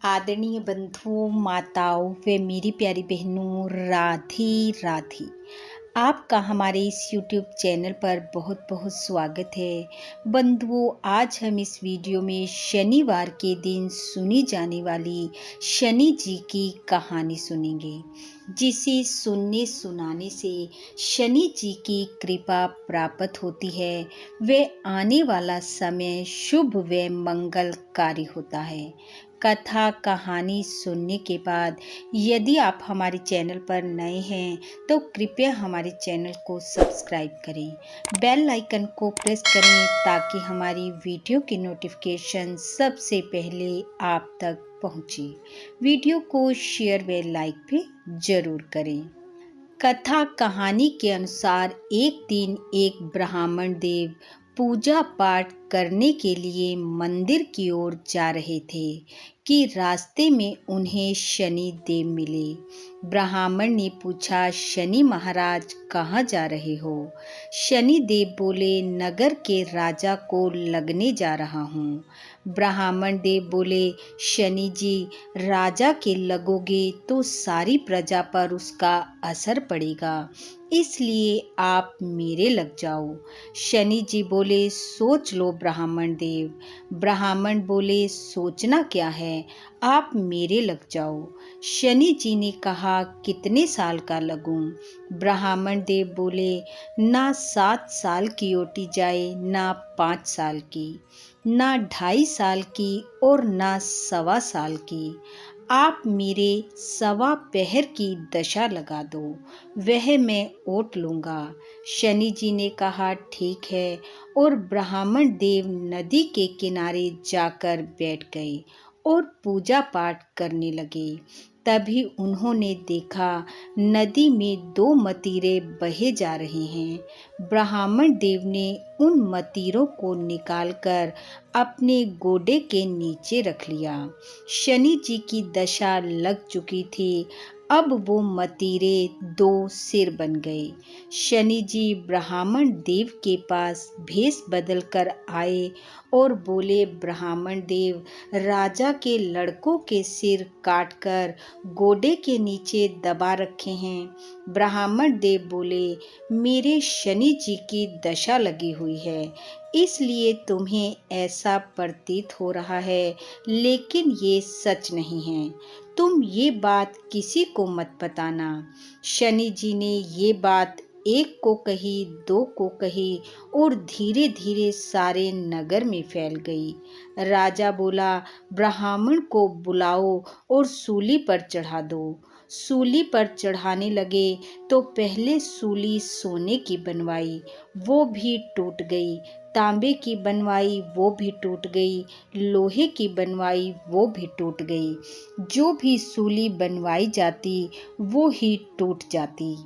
आदरणीय बंधुओं, माताओं व मेरी प्यारी बहनों, राधे राधे। आपका हमारे इस YouTube चैनल पर बहुत बहुत स्वागत है। बंधुओं, आज हम इस वीडियो में शनिवार के दिन सुनी जाने वाली शनि जी की कहानी सुनेंगे, जिसे सुनने सुनाने से शनि जी की कृपा प्राप्त होती है। व आने वाला समय शुभ व मंगलकारी होता है। कथा कहानी सुनने के बाद यदि आप हमारे चैनल पर नए हैं तो कृपया हमारे चैनल को सब्सक्राइब करें, बेल आइकन को प्रेस करें ताकि हमारी वीडियो की नोटिफिकेशन सबसे पहले आप तक पहुंचे। वीडियो को शेयर व लाइक भी जरूर करें। कथा कहानी के अनुसार एक दिन एक ब्राह्मण देव पूजा पाठ करने के लिए मंदिर की ओर जा रहे थे कि रास्ते में उन्हें शनि देव मिले। ब्राह्मण ने पूछा, शनि महाराज कहाँ जा रहे हो? शनि देव बोले, नगर के राजा को लगने जा रहा हूँ। ब्राह्मण देव बोले, शनि जी, राजा के लगोगे तो सारी प्रजा पर उसका असर पड़ेगा, इसलिए आप मेरे लग जाओ। शनि जी बोले, सोच लो ब्राह्मण देव। ब्राह्मण बोले, सोचना क्या है, आप मेरे लग जाओ। शनि जी ने कहा, कितने साल का लगूं? ब्राह्मण देव बोले, ना 7 साल की ओटी जाए, ना 5 साल की, ना 2.5 साल की और ना 1.25 साल की। आप मेरे 1.25 पहर की दशा लगा दो, वह मैं ओट लूँगा। शनि जी ने कहा, ठीक है, और ब्राह्मण देव नदी के किनारे जाकर बैठ गए और पूजा पाठ करने लगे। तभी उन्होंने देखा नदी में 2 मतीरे बहे जा रहे हैं। ब्राह्मण देव ने उन मतीरों को निकालकर अपने गोडे के नीचे रख लिया। शनि जी की दशा लग चुकी थी। अब वो मतीरे 2 सिर बन गए। शनि जी ब्राह्मण देव के पास भेष बदल कर आए और बोले, ब्राह्मण देव, राजा के लड़कों के सिर काटकर गोडे के नीचे दबा रखे हैं। ब्राह्मण देव बोले, मेरे शनि जी की दशा लगी हुई है, इसलिए तुम्हें ऐसा प्रतीत हो रहा है, लेकिन ये सच नहीं है। तुम ये बात किसी को मत बताना। शनि जी ने ये बात 1 को कही, 2 को कही और धीरे धीरे सारे नगर में फैल गई। राजा बोला, ब्राह्मण को बुलाओ और सूली पर चढ़ा दो। सूली पर चढ़ाने लगे तो पहले सूली सोने की बनवाई, वो भी टूट गई। तांबे की बनवाई, वो भी टूट गई। लोहे की बनवाई, वो भी टूट गई। जो भी सूली बनवाई जाती वो ही टूट जाती।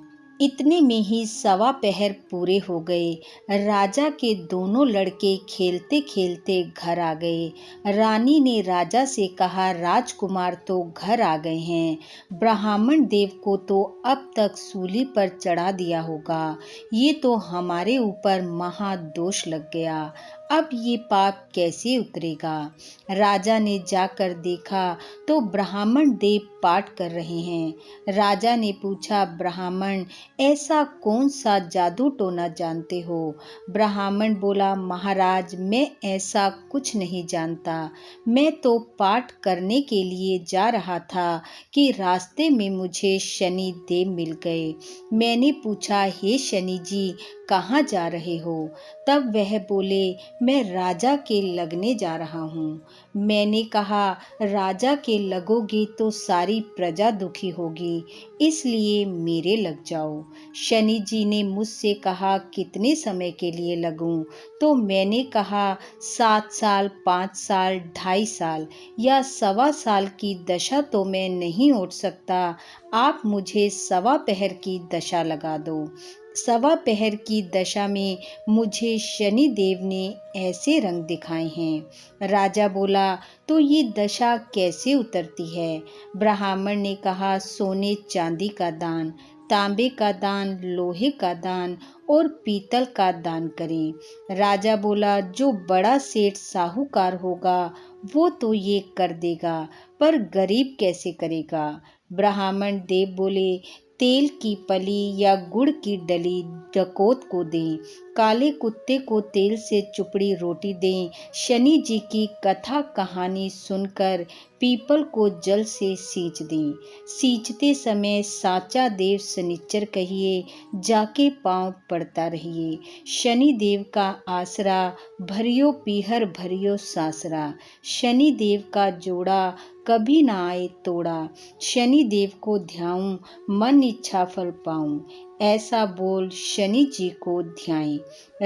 इतने में ही 1.25 पहर पूरे हो गए। राजा के दोनों लड़के खेलते खेलते घर आ गए। रानी ने राजा से कहा, राजकुमार तो घर आ गए हैं, ब्राह्मण देव को तो अब तक सूली पर चढ़ा दिया होगा। ये तो हमारे ऊपर महादोष लग गया, अब ये पाप कैसे उतरेगा? राजा ने जाकर देखा तो ब्राह्मण देव पाठ कर रहे हैं। राजा ने पूछा, ब्राह्मण, ऐसा कौन सा जादू टोना जानते हो? ब्राह्मण बोला, महाराज, मैं ऐसा कुछ नहीं जानता। मैं तो पाठ करने के लिए जा रहा था कि रास्ते में मुझे शनि देव मिल गए। मैंने पूछा, हे शनि जी, कहाँ जा रहे हो? तब वह बोले, मैं राजा के लगने जा रहा हूँ। मैंने कहा, राजा के लगोगे तो सारी प्रजा दुखी होगी, इसलिए मेरे लग जाओ। शनि जी ने मुझसे कहा, कितने समय के लिए लगूं? तो मैंने कहा, 7 साल, 5 साल, 2.5 साल या 1.25 साल की दशा तो मैं नहीं ओट सकता। आप मुझे 1.25 पहर की दशा लगा दो। 1.25 पहर की दशा में मुझे शनि देव ने ऐसे रंग दिखाए हैं। राजा बोला, तो ये दशा कैसे उतरती है? ब्राह्मण ने कहा, सोने चांदी का दान। तांबे का दान, लोहे का दान और पीतल का दान करें। राजा बोला, जो बड़ा सेठ साहूकार होगा वो तो ये कर देगा, पर गरीब कैसे करेगा? ब्राह्मण देव बोले, तेल की पली या गुड़ की डली डकोत को दें, काले कुत्ते को तेल से चुपड़ी रोटी दें। शनि जी की कथा कहानी सुनकर पीपल को जल से सींच दें। सींचते समय साचा देव शनिचर कहिए, जाके पांव पड़ता रहिए। शनि देव का आसरा, भरियो पीहर भरियो सासरा। शनि देव का जोड़ा, कभी ना आए तोड़ा। शनि देव को ध्याऊं, मन इच्छा फल पाऊं। ऐसा बोल शनि जी को ध्याएं।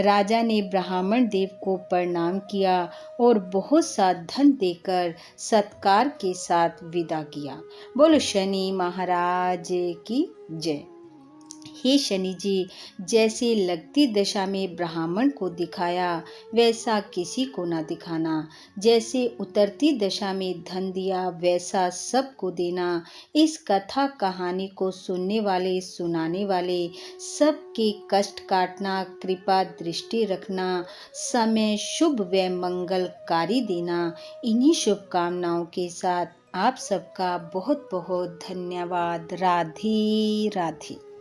राजा ने ब्राह्मण देव को प्रणाम किया और बहुत सा धन देकर सत्कार के साथ विदा किया। बोलो शनि महाराज की जय। हे शनि जी, जैसे लगती दशा में ब्राह्मण को दिखाया वैसा किसी को ना दिखाना। जैसे उतरती दशा में धन दिया वैसा सबको देना। इस कथा कहानी को सुनने वाले सुनाने वाले सबके कष्ट काटना, कृपा दृष्टि रखना, समय शुभ व मंगलकारी देना। इन्हीं शुभकामनाओं के साथ आप सबका बहुत बहुत धन्यवाद। राधे राधे।